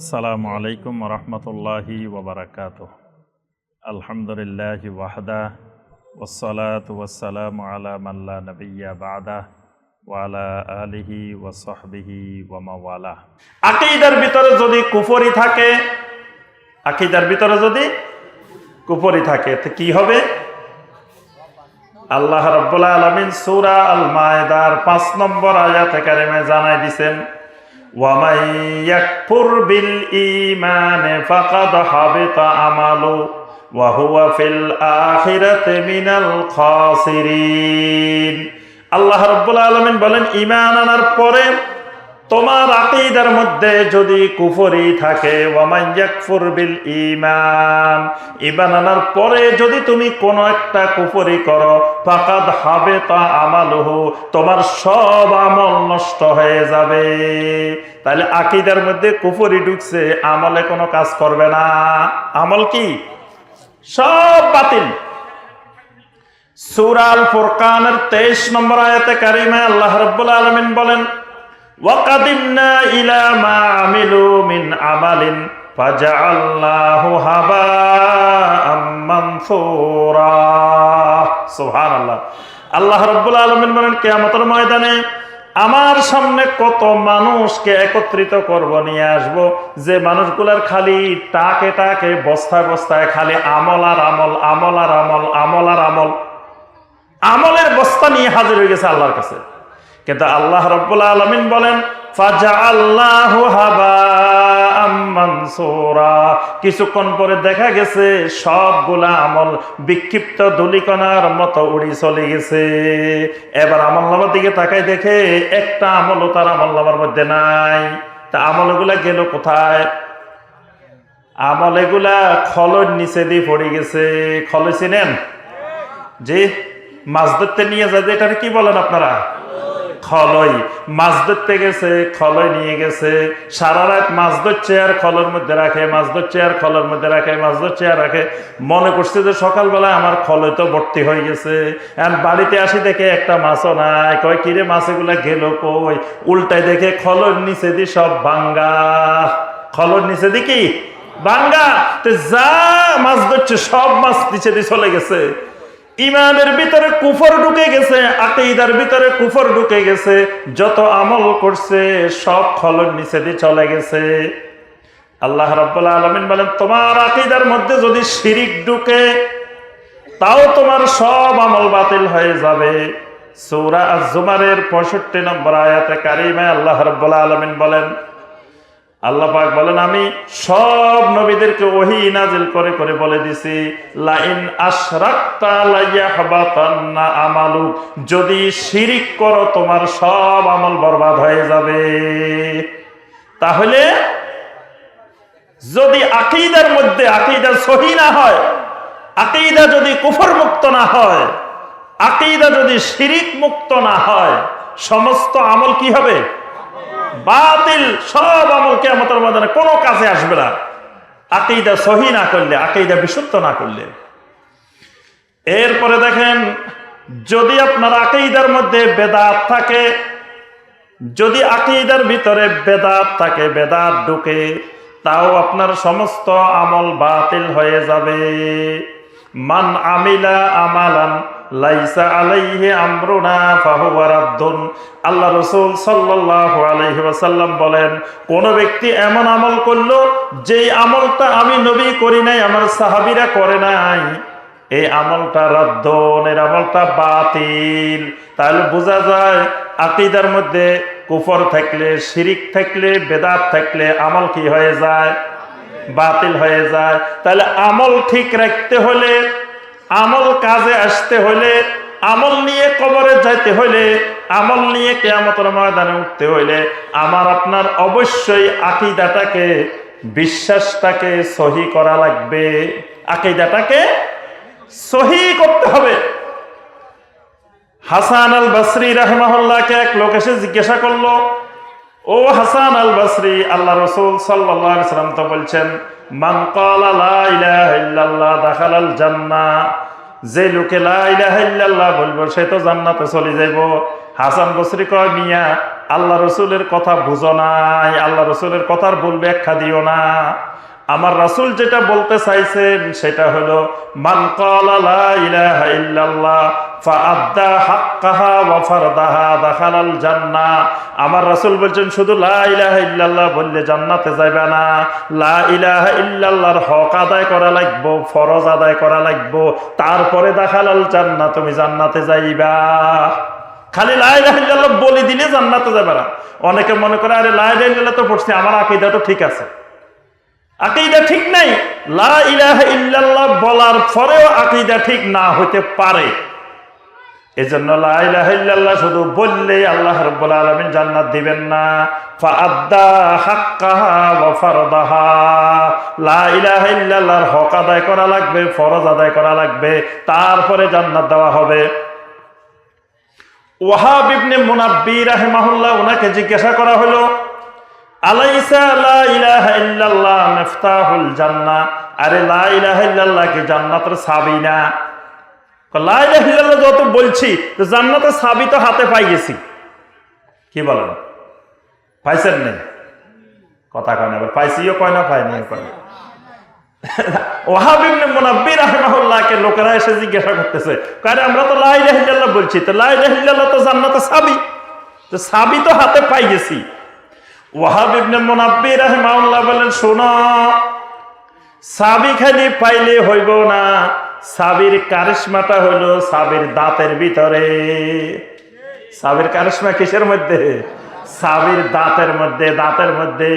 আসসালামু আলাইকুম রহমতুল্লাহি ওবরাকাতুহ। আলহামদুলিল্লাহি ওয়াহদা ওয়াসসালাতু ওয়াসসালামু আলা মান লা নাবিয়্যা বা'দা ওয়া আলা আলিহি ওয়া সাহবিহি ওয়া মাওয়ালা। আকীদার ভিতরে যদি কুফরি থাকে, তো কি হবে? আল্লাহ রাব্বুল আলামিন সূরা আল মায়েদার ৫ নম্বর আয়াতে কারিমে জানাই দিয়েছেন, وَمَنْ يَكْفُرْ بِالْإِيمَانِ فَقَدْ حَبِطَ عَمَلُهُ وَهُوَ فِي الْآخِرَةِ مِنَ الْخَاسِرِينَ। আল্লাহ রাব্বুল আলামিন বলেন, ঈমান আনার পরে তোমার আকীদার মধ্যে যদি কুফরি থাকে, ওয়ামান ইয়াকফুর বিল ঈমান, ঈমান আনার পরে যদি তুমি কোনো একটা কুফরি করো, ফাকাদ হাবিতা আমালুহু, তোমার সব আমল নষ্ট হয়ে যাবে। তাহলে আকীদার মধ্যে কুফরি ঢুকছে, আমলে কোনো কাজ করবে না। আমল কি? সব বাতিল। সূরা আল ফুরকানের 23 নম্বর আয়াতে কারিমা আল্লাহ রাব্বুল আলামিন বলেন, وَقَدِمْنَا إِلَى مَا عَمِلُوا مِنْ عَمَلٍ فَجَعَلْنَاهُ هَبَاءً مَنْثُورًا। সুবহানাল্লাহ। আল্লাহ রাব্বুল আলামিন বলেন, কিয়ামতের ময়দানে আমার সামনে কত মানুষকে একত্রিত করব, নিয়ে আসব, যে মানুষগুলার খালি টাকে টাকে বস্তায় বস্তায় খালি আমল আর আমল, আমল আর আমল, আমল আর আমল, আমলের বস্তা নিয়ে হাজির হয়ে গেছে আল্লাহর কাছে। কিন্তু আল্লাহ রাব্বুল আলামিন বলেন, ফাজআল্লাহু হাবাআম মানসুরা, কিছুক্ষণ পরে দেখা গেছে সবগুলা আমল বিক্ষিপ্ত ধূলিকণার মতো উড়ি চলে গেছে। এবার আমলনামার দিকে তাকাই, দেখে একটা আমলও তার আমলনামার মধ্যে নাই। তা আমলগুলা গেল কোথায়? আমল এগুলা খলের নিচে দিয়ে পড়ে গেছে। খলে চিনেন? জি, মাছ ধরতে নিয়ে যায়, এটা কি বলেন আপনারা? খলই। মাছ ধরতে গেছে, খলই নিয়ে গেছে, সারা রাত মাছ ধরছে আর খলের মধ্যে রাখে, মাছ ধরছে আর খলের মধ্যে রাখে, মাছ ধরছে আর রাখে। মনে করছে যে সকালবেলায় আমার খলই তো ভর্তি হয়ে গেছে। আর বাড়িতে আসি দেখে একটা মাছও নাই। কয়, কিরে মাছ এগুলা গেল কই? উল্টায় দেখে খলের নিচে দি সব ভাঙ্গা। খলের নিচে দি কি ভাঙ্গা। তো যা মাছ ধরছে সব মাছ নিচে দিয়ে চলে গেছে। ইমানের ভিতরে কুফর ঢুকে গেছে, আকীদার ভিতরে কুফর ঢুকে গেছে, যত আমল করছে সব খলের নিচে দিয়ে চলে গেছে। আল্লাহ রাব্বুল আলামিন বলেন, তোমার আকীদার মধ্যে যদি শিরিক ঢুকে, তাও তোমার সব আমল বাতিল হয়ে যাবে। সূরা আজ-জুমারের 65 নম্বর আয়াতে কারিমায় আল্লাহ রাব্বুল আলামিন বলেন, আল্লাহ পাক বলেন, আমি সব নবীদেরকে ওহী নাজিল করে করে বলে দিছি, লাইন আশরাকতা লায়াহবাতান্না আমালুক, যদি শিরিক করো তোমার সব আমল বরবাদ হয়ে যাবে। তাহলে যদি আকীদার মধ্যে আকীদা সহি না হয়, আকীদা যদি কুফর মুক্ত না হয়, আকীদা যদি শিরিক মুক্ত না হয়, সমস্ত আমল কি হবে? বাতিল। সব আমল কিয়ামতের ময়দানে কোনো কাজে আসবে না, আকীদা সহি না করলে, আকীদা বিশুদ্ধ না করলে। এরপরে দেখেন, যদি আপনার আকীদার মধ্যে বেদাত থাকে, যদি আকীদার ভিতরে বেদাত থাকে, বেদাত ঢুকে, তাও আপনার সমস্ত আমল বাতিল হয়ে যাবে। মান আমিলা আমালান লাইসা আলাইহি আমরুনা ফাহুয়া রাদ্দুন। আল্লাহ রাসূল সাল্লাল্লাহু আলাইহি ওয়াসাল্লাম বলেন, কোন ব্যক্তি এমন আমল করলো যেই আমলটা আমি নবী করি নাই, আমার সাহাবীরা করে নাই, এই আমলটা রাদ্দুন, এর আমলটা বাতিল। তাহলে বোঝা যায় আকীদার মধ্যে কুফর থাকলে, শিরিক থাকলে, বেদাত থাকলে আমল কি হয়ে যায়? বাতিল হয়ে যায়। তাহলে আমল ঠিক রাখতে হলে, আমল কাজে আসতে হলে, আমল নিয়ে কবরে যাইতে হইলে, আমল নিয়ে কিয়ামতের ময়দানে উঠতে হইলে আমার আপনার অবশ্যই আকীদাটাকে, বিশ্বাসটাকে সহি করা লাগবে। আকীদাটাকে সহি করতে হবে। হাসান আল বসরি রাহিমাহুল্লাহকে এক লোক এসে জিজ্ঞাসা করলো, ও হাসান আল বসরি, আল্লাহ রাসূল সাল্লাল্লাহু আলাইহি ওয়াসাল্লাম তো বলছেন, মান ক্বালা লা ইলাহা ইল্লাল্লাহ দাখালাল জান্নাহ, যে লোকে লা ইলাহা ইল্লাল্লাহ বলবে সে তো জান্নাতে চলে যাইব। হাসান বসরি কয়, মিয়া আল্লাহ রসুলের কথা বুঝো নাই, আল্লাহ রসুলের কথার ভুল ব্যাখ্যা দিও না। আমার রাসূল যেটা বলতে চাইছেন সেটা হলো মান ক্বালা লা ইলাহা ইল্লাল্লাহ ফাআদ্দা হাক্কাহা ওয়া ফারদাহা দাখালাল জান্নাহ। আমার রাসূল বলছেন শুধু লা ইলাহা ইল্লাল্লাহ বললে জান্নাতে যাবে না, লা ইলাহা ইল্লাল্লাহর হক আদায় করা লাগবে, ফরজ আদায় করা লাগবে, তারপরে দাখালাল জান্নাহ, তুমি জান্নাতে যাইবা। খালি লা ইলাহা ইল্লাল্লাহ বলে দিলে জান্নাতে যাবে না। অনেকে মনে করে আরে লা ইলাহা ইল্লাল্লাহ তো পড়ছি, আমার আকীদা তো ঠিক আছে। আকীদা ঠিক নাই, লা ইলাহা ইল্লাল্লাহ বলার পরেও আকীদা ঠিক না হতে পারে। এজন্য লা ইলাহা ইল্লাল্লাহ শুধু বললেই আল্লাহ রাব্বুল আলামিন জান্নাত দিবেন না। ফাআদ্দা হাক্কাহা ওয়া ফারদাহা, লা ইলাহা ইল্লাল্লাহর হক আদায় করা লাগবে, ফরজ আদায় করা লাগবে, তারপরে জান্নাত দেওয়া হবে। ওয়াহাব ইবনে মুনাব্বি রাহিমাহুল্লাহ, ওনাকে জিজ্ঞাসা করা হলো আলাইসা লা ইলাহা ইল্লাল্লাহ মিফতাহুল জান্নাহ, আরে লা ইলাহা ইল্লাল্লাহ কি জান্নাতের চাবি না? লা ইলাহা ইল্লাল্লাহ যত বলছি তো জান্নাতের চাবি তো হাতে পাই গেছি। কি বলেন, পাইছেন নেই? কথা কয় না, পাইছিও কয় না, পাইনিও কয় না। ওয়াহাব ইবনে মুনাব্বি রাহিমাহুল্লাহকে লোকেরা এসে জিজ্ঞাসা করতেছে, আরে আমরা তো লা ইলাহা ইল্লাল্লাহ বলছি, তো লা ইলাহা ইল্লাল্লাহ তো জান্নাতের চাবি, তো চাবি তো হাতে পাই গেছি। ওয়াহাব ইবনে মুনাব্বি রাহিমাহুল্লাহ বলেন, শোনো, চাবি খালি পাইলে হইব না, চাবির কারিশমাটা হলো চাবির দাঁতের ভিতরে। চাবির কারিশমা কিসের মধ্যে? চাবির দাঁতের মধ্যে। দাঁতের মধ্যে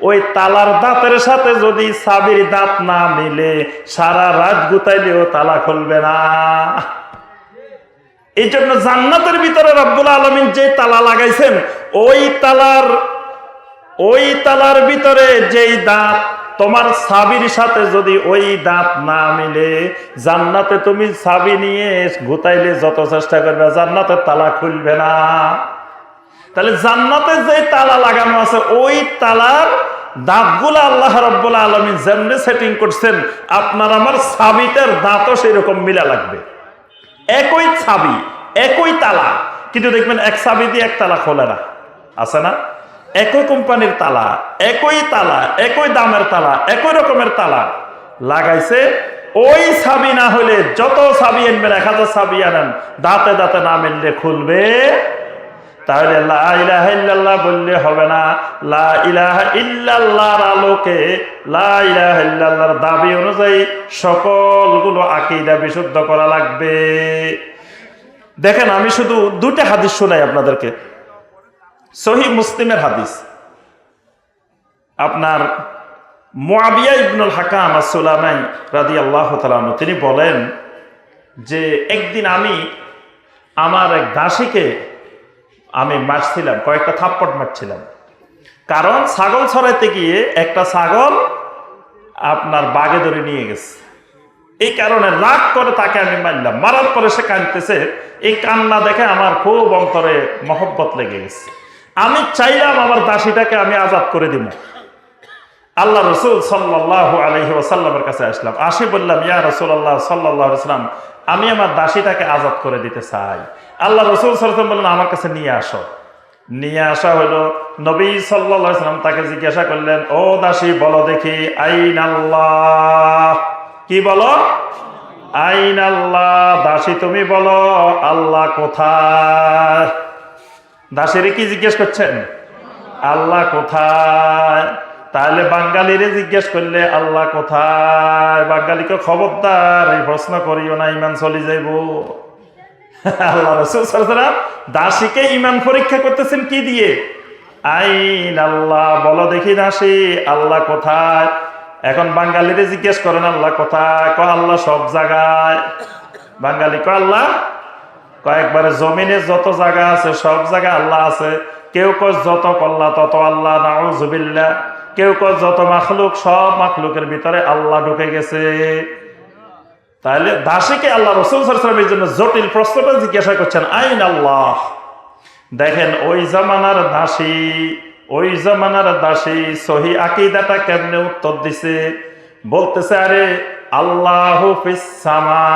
ওই তালার দাঁতের সাথে যদি চাবির দাঁত না মিলে সারা রাত গুতাইলেও তালা খুলবে না। এই জন্য জান্নাতের ভিতরে রব্বুল আলামিন যে তালা লাগাইছেন, ওই তালার ভিতরে যেই দাঁত, তোমার চাবির সাথে যদি ওই দাঁত না মিলে জান্নাতে তুমি চাবি নিয়ে গুতাইলে যত চেষ্টা করবে জান্নাতের তালা খুলবে না। তাহলে জান্নাতে যে তালা লাগানো আছে ওই তালার দাঁতগুলো আল্লাহ রাব্বুল আলামিন যেমনি সেটিং করছেন, আপনার আমার চাবিটার দাঁতও সেরকম মিলা লাগবে। একই চাবি, একই তালা, কিন্তু দেখবেন এক চাবি দিয়ে এক তালা খোলে না, আছে না? একই কোম্পানির তালা, একই দামের তালা, একই রকমের তালা লাগাইছে। ওই চাবি না হলে যত চাবি আনবেন, 1000 চাবি আনেন, দাঁতে দাঁতে না মিললে খুলবে। তাহলে লা ইলাহা ইল্লাল্লাহ বললে হবে না, লা ইলাহা ইল্লাল্লাহর আলোকে, লা ইলাহা ইল্লাল্লাহর দাবি অনুযায়ী সকলগুলো আকীদা বিশুদ্ধ করা লাগবে। দেখেন, আমি শুধু 2টা হাদিস শোনাই আপনাদেরকে। সহিহ মুসলিমের হাদিস, আপনার মুআবিয়া ইবনুল হাকাম আস-সুলামাই রাদিয়াল্লাহু তাআলা আনহু, তিনি বলেন যে একদিন আমি আমার এক দাসীকে আমি মারছিলাম, কয়েকটা থাপ্পড় মারছিলাম। কারণ ছাগল ছড়াইতে গিয়ে একটা ছাগল আপনার বাগে ধরে নিয়ে গেছে। এই কারণে রাগ করে তাকে আমি মারলাম। মারার পরে সে কাঁদতেছে, এই কান্না দেখে আমার খুব অন্তরে মহব্বত লেগে গেছে। আমি চাইলাম আমার দাসীটাকে আমি আজাদ করে দিব। আল্লাহ রসুল সাল্লাল্লাহু আলাইহি ওয়াসাল্লামের কাছে আসলাম, আসি বললাম, ইয়া রাসূলুল্লাহ সাল্লাল্লাহু আলাইহি ওয়াসাল্লাম, আমি আমার দাসীটাকে আজাদ করে দিতে চাই। আল্লাহ রসুল সাল্লাল্লাহু আলাইহি ওয়াসাল্লাম বললেন, আমার কাছে নিয়ে আসো। নিয়ে আসা হলো। নবী সাল্লাল্লাহু আলাইহি ওয়াসাল্লাম তাকে জিজ্ঞাসা করলেন, ও দাসী, বলো দেখি, আইনাল্লাহ, কি বলো? আইনাল্লাহ, দাসী তুমি বলো আল্লাহ কোথায়? দাসীরে কি জিজ্ঞেস করছেন? আল্লাহ কোথায়? তাহলে বাঙালিরে জিজ্ঞেস করলে আল্লাহ কোথায়? বাঙালিকে খবরদার এই প্রশ্ন করিও না, ইমান চলি যাইব। আল্লাহ রাসূল সাল্লাল্লাহু আলাইহি ওয়াসাল্লাম দাসীকে ইমান পরীক্ষা করতেছেন কি দিয়ে? আইন আল্লাহ, বলো দেখি দাসী আল্লাহ কোথায়? এখন বাঙালিরে জিজ্ঞেস করেন আল্লাহ কোথায়? আল্লাহ সব জায়গায়। বাঙালি আল্লাহ কয়েকবারে জমিনে যত জায়গা আছে সব জায়গায় আল্লাহ আছে। কেউ কয় যত কল্লা তত আল্লাহ, নাউযুবিল্লাহ। কেউ কয় যত মাখলুক, সব মাখলুকের ভিতরে আল্লাহ ঢুকে গেছে। তাহলে দাসীকে আল্লাহ রাসূল সাল্লাল্লাহু আলাইহি ওয়াসাল্লামের জন্য জটিল প্রশ্নটা জিজ্ঞাসা করছেন, আইন আল্লাহ। দেখেন ওই জামানার দাসী সহি আকীদাটা কেমনে উত্তর দিছে। বলতেছে, আরে আল্লাহু ফিস সামা,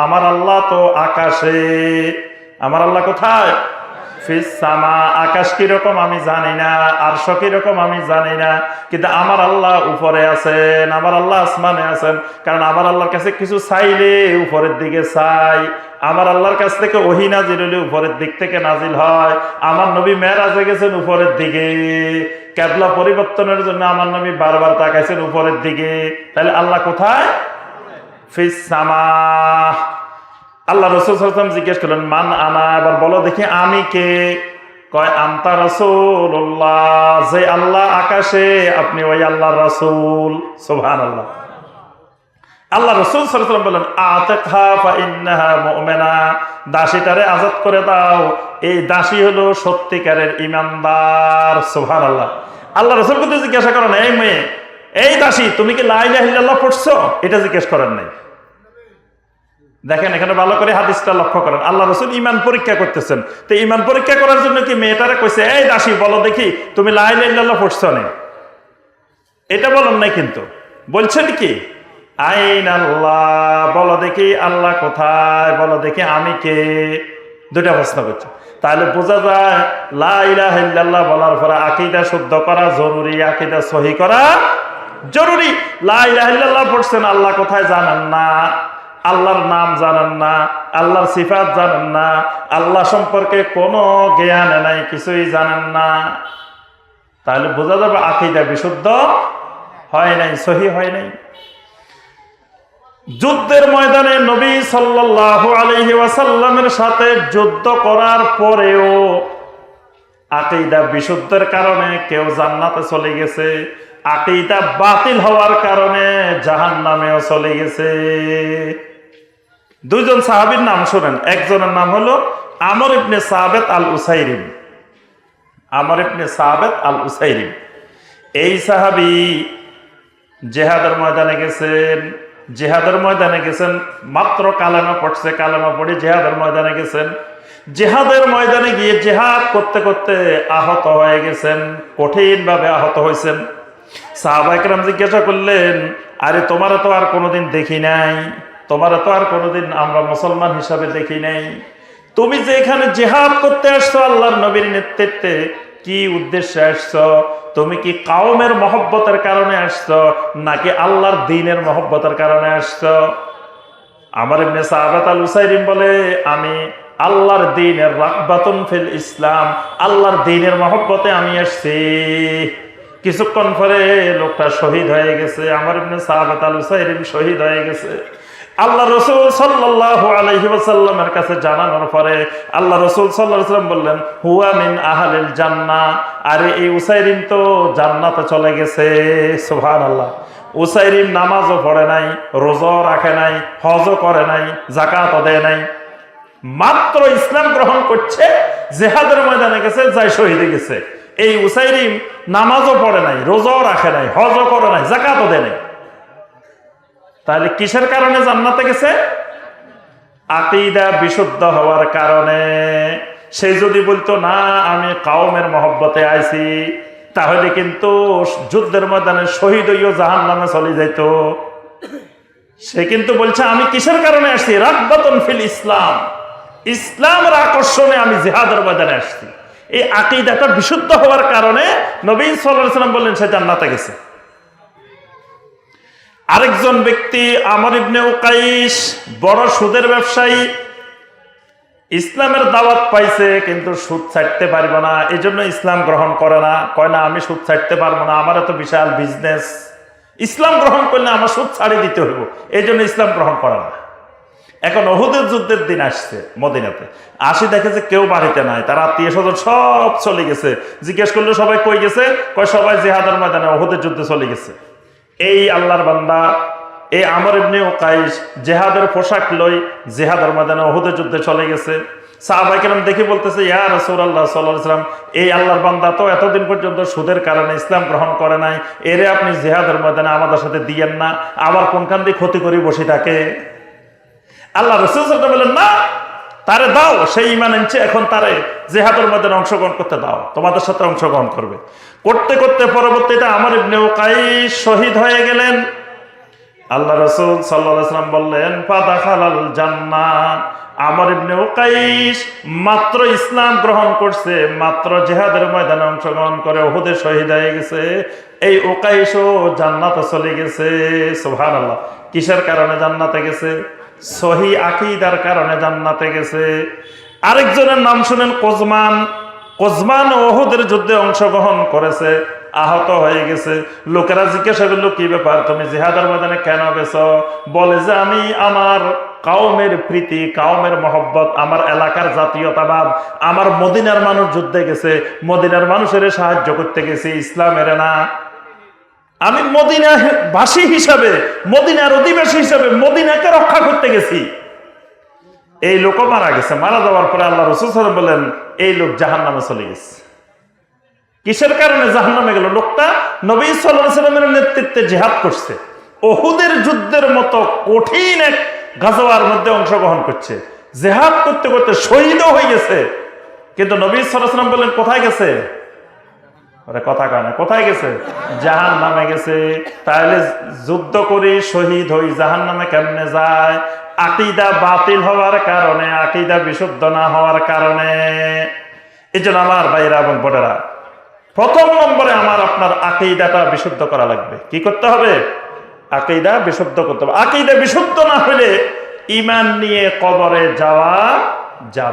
আমার আল্লাহ তো আকাশে। আমার আল্লাহ কোথায়? ফিস সামা, আকাশ কিরকম আমি জানি না, আরশ কিরকম আমি জানি না, কিন্তু আমার আল্লাহ উপরে আছেন, আমার আল্লাহ আসমানে আছেন। কারণ আমার আল্লাহর কাছে কিছু চাইলে উপরের দিকে চাই, আমার আল্লাহর কাছ থেকে ওহী নাজিল হলে উপরের দিক থেকে নাজিল হয়। আমার নবী মেরাজে গেছেন উপরের দিকে, কিবলা পরিবর্তনের জন্য আমার নবী বারবার তাকাইছেন উপরের দিকে। তাহলে আল্লাহ কোথায়? ফিস সামা। আল্লাহ রাসূল সাল্লাল্লাহু আলাইহি ওয়াসাল্লাম জিজ্ঞেস করলেন মান আনা, এবার বলো দেখি আমি কে? কয় আনতা রাসূলুল্লাহ, যে আল্লাহ আকাশে আপনি ওই আল্লাহর রাসূল। সুবহানাল্লাহ। আল্লাহ রাসূল সাল্লাল্লাহু আলাইহি ওয়াসাল্লাম বলেন আতিকহা ফা ইন্নাহা মুমিনা, দাসীটারে আজাদ করে দাও, এই দাসী হলো সত্যিকারের ঈমানদার। সুবহানাল্লাহ। আল্লাহ রাসূল কিন্তু জিজ্ঞাসা করেন এই মেয়ে, এই দাসী তুমি কি লা ইলাহা ইল্লাল্লাহ পড়ছো? এটা জিজ্ঞেস করেন নাই। দেখেন এখানে ভালো করে হাদিসটা লক্ষ্য করেন, আল্লাহ রাসূল ঈমান পরীক্ষা করতেছেন। তো ঈমান পরীক্ষা করার জন্য কি মেয়েটারে কইছে এই দাসী বলো দেখি তুমি লা ইলাহা ইল্লাল্লাহ পড়ছো না? এটা বলেন নাই, কিন্তু বলছেন কি আইন আল্লাহ, বলো দেখি আল্লাহ কোথায়, বলো দেখি আমি কে। দুটা প্রশ্ন করছে। তাহলে বোঝা যায় লা ইলাহা ইল্লাল্লাহ বলার পরে আকীদা শুদ্ধ করা জরুরি, আকীদা সহি করা জরুরি। লা ইলাহা ইল্লাল্লাহ পড়ছেন, আল্লাহ কোথায় জানেন না, আল্লাহর নাম জানেন না, আল্লাহর সিফাত জানেন না, আল্লাহ সম্পর্কে কোনো জ্ঞান নাই, কিছুই জানেন না, তাহলে বোঝা যাবে আকীদা বিশুদ্ধ হয় নাই, সহি হয় নাই। যুদ্ধের ময়দানে নবী সাল্লাল্লাহু আলাইহি ওয়াসাল্লামের সাথে যুদ্ধ করার পরেও আকীদা বিশুদ্ধের কারণে কেউ জান্নাতে চলে গেছে, আকীদা বাতিল হওয়ার কারণে জাহান্নামেও চলে গেছে। দুইজন সাহাবীর নাম শুনেন, একজনের নাম হলো আমর ইবনে সাবেত আল উসাইরিম। আমর ইবনে সাবেত আল উসাইরিম এই সাহাবী জিহাদের ময়দানে গেছেন, জিহাদের ময়দানে গেছেন, মাত্র কালেমা পড়ছে, কালেমা পড়ে জিহাদের ময়দানে গেছেন। জিহাদের ময়দানে গিয়ে জিহাদ করতে করতে আহত হয়ে গেছেন, কঠিনভাবে আহত হয়েছেন। সাহাবায়ে কেরাম জিজ্ঞাসা করলেন আরে তোমারে তো আর কোনোদিন দেখি নাই, তোমারে তো আর কোনোদিন আমরা মুসলমান হিসাবে দেখি নাই, তুমি যে এখানে জিহাদ করতে আসছো আল্লাহর নবীর নেতৃত্বে, কি উদ্দেশ্যে আসছো? তুমি কি কওমের মহব্বতের কারণে আসছো নাকি আল্লাহর দ্বীনের মহব্বতের কারণে আসছো? আমর ইবনে সাবেত আল উসাইরিম বলে আমি আল্লাহর দ্বীনের রাগবাতুন ফিল ইসলাম, আল্লাহর দ্বীনের মহব্বতে আমি আসছি। কিছুক্ষণ পরে লোকটা শহীদ হয়ে গেছে, আমর ইবনে সাবেত আল উসাইরিম শহীদ হয়ে গেছে। আল্লাহ রাসূল সাল্লাল্লাহু আলাইহি ওয়াসাল্লামের কাছে জানানোর পরে আল্লাহ রাসূল সাল্লাল্লাহু আলাইহি ওয়াসাল্লাম বললেন হুয়া মিন আহলিল জান্নাহ, আরে এই উসাইরিম তো জান্নাতে চলে গেছে। সুবহানাল্লাহ। উসাইরিম নামাজও পড়ে নাই, রোজাও রাখে নাই, হজও করে নাই, যাকাতও দেয় নাই, মাত্র ইসলাম গ্রহণ করছে, জিহাদের ময়দানে গেছে, যাই শহীদে গেছে। এই উসাইরিম নামাজও পড়ে নাই, রোজাও রাখে নাই, হজও করে নাই, যাকাতও দেয় নাই। তাহলে কিসের কারণে জান্নাতে গেছে? আকীদা বিশুদ্ধ হওয়ার কারণে। সে যদি বলতো না আমি কওমের মহব্বতে আইছি, তাহলে কিন্তু যুদ্ধের ময়দানে শহীদ হইও জাহান্নামে চলে যেত। সে কিন্তু বলছে আমি কিসের কারণে আসছি? রাগবাতুন ফিল ইসলাম, ইসলামের আকর্ষণে আমি জিহাদের ময়দানে আসছি। এই আকীদাটা বিশুদ্ধ হওয়ার কারণে নবী সাল্লাল্লাহু আলাইহি ওয়াসাল্লাম বললেন সে জান্নাতে গেছে। আরেকজন ব্যক্তি আমর ইবনে উকাইস, বড় সুদের ব্যবসায়ী, ইসলামের দাওয়াত পাইছে কিন্তু সুদ ছাড়তে পারবো না, এই জন্য ইসলাম গ্রহণ করে না। কয় না আমি সুদ ছাড়তে পারবো না, আমার এত বিশাল বিজনেস, ইসলাম গ্রহণ করলে আমার সুদ ছাড়িয়ে দিতে হইব, এই জন্য ইসলাম গ্রহণ করে না। এখন উহুদের যুদ্ধের দিন আসছে মদিনাতে, আসি দেখে যে কেউ বাড়িতে নাই, তার আত্মীয় স্বজন সব চলে গেছে। জিজ্ঞেস করলে সবাই কই গেছে? কয় সবাই জিহাদের ময়দানে উহুদের যুদ্ধে চলে গেছে। এই আল্লাহর বান্দা এই আমর ইবনে উকাইস জিহাদের পোশাক লই জিহাদের ময়দানে উহুদের যুদ্ধে চলে গেছে। সাহাবায়ে কেরাম দেখি বলতেছে ইয়া রাসূলুল্লাহ সাল্লাল্লাহু আলাইহি ওয়াসাল্লাম, এই আল্লাহর বান্দা তো এতদিন পর্যন্ত সুদের কারণে ইসলাম গ্রহণ করে নাই, এরে আপনি জিহাদের ময়দানে আমাদের সাথে দিয়েন না, আবার কোনখান দিয়ে ক্ষতি করে বসে থাকে। আল্লাহ রাসূল সাল্লাল্লাহু আলাইহি ওয়াসাল্লাম বলেন না, তারে দাও, সেই ঈমান আনছে, এখন তারে জিহাদের ময়দানে অংশগ্রহণ করতে দাও, তোমাদের সাথে অংশগ্রহণ করবে। করতে করতে পরবর্তীতে আমর ইবনে উকাইস শহীদ হয়ে গেলেন। আল্লাহ রাসূল সাল্লাল্লাহু আলাইহি ওয়াসাল্লাম বললেন ফাদাখালাল জান্নাহ, আমর ইবনে উকাইস মাত্র ইসলাম গ্রহণ করছে, মাত্র জিহাদের ময়দানে অংশগ্রহণ করে উহুদে শহীদ হয়ে গেছে। এই উকাইসও জান্নাতে চলে গেছে। সুবহানাল্লাহ। কিসের কারণে জান্নাতে গেছে? সহি আকীদার কারণে জান্নাতে গেছে। আরেকজনের নাম শুনেন কোজমান। কোজমান উহুদের যুদ্ধে অংশগ্রহণ করেছে, আহত হয়ে গেছে। লোকেরা জিজ্ঞাসা করলো, কি ব্যাপার, তুমি জিহাদের ময়দানে কেন গেছো? বলে যে আমি আমার কাউমের প্রীতি, কাউমের মহব্বত, আমার এলাকার জাতীয়তাবাদ, আমার মদিনার মানুষ যুদ্ধে গেছে, মদিনার মানুষের সাহায্য করতে গেছি, ইসলামের না। আমি মদিনা বাসী হিসাবে, মদিনার অধিবাসী হিসাবে মদিনাকে রক্ষা করতে গেছি। এই লোকও মারা গেছে। মারা যাওয়ার পরে আল্লাহ রাসূল সাল্লাল্লাহু আলাইহি ওয়াসাল্লাম বলেন, এই লোক জাহান্নামে চলে গেছে। কিসের কারণে জাহান্নামে গেল? লোকটা নবী সাল্লাল্লাহু আলাইহি ওয়াসাল্লামের নেতৃত্বে জিহাদ করছে, উহুদের যুদ্ধের মতো কঠিন এক গাজওয়ার মধ্যে অংশগ্রহণ করছে, জিহাদ করতে করতে শহীদও হয়ে গেছে। কিন্তু নবী সাল্লাল্লাহু আলাইহি ওয়াসাল্লাম বলেন, কোথায় গেছে? আরে কথা কয় না, কোথায় গেছে? জাহান্নামে গেছে। তাহলে যুদ্ধ করে শহীদ হই জাহান্নামে কেমনে যায়? আকীদা বাতিল হওয়ার কারণে, আকীদা বিশুদ্ধ না হওয়ার কারণে। এজন্য আমার ভাইরা এবং বোনেরা, প্রথম নম্বরে আমার আপনার আকীদাটা বিশুদ্ধ করা লাগবে। কি করতে হবে? আকীদা বিশুদ্ধ করতে হবে। আকীদা বিশুদ্ধ না হলে ঈমান নিয়ে কবরে যাওয়া যাবে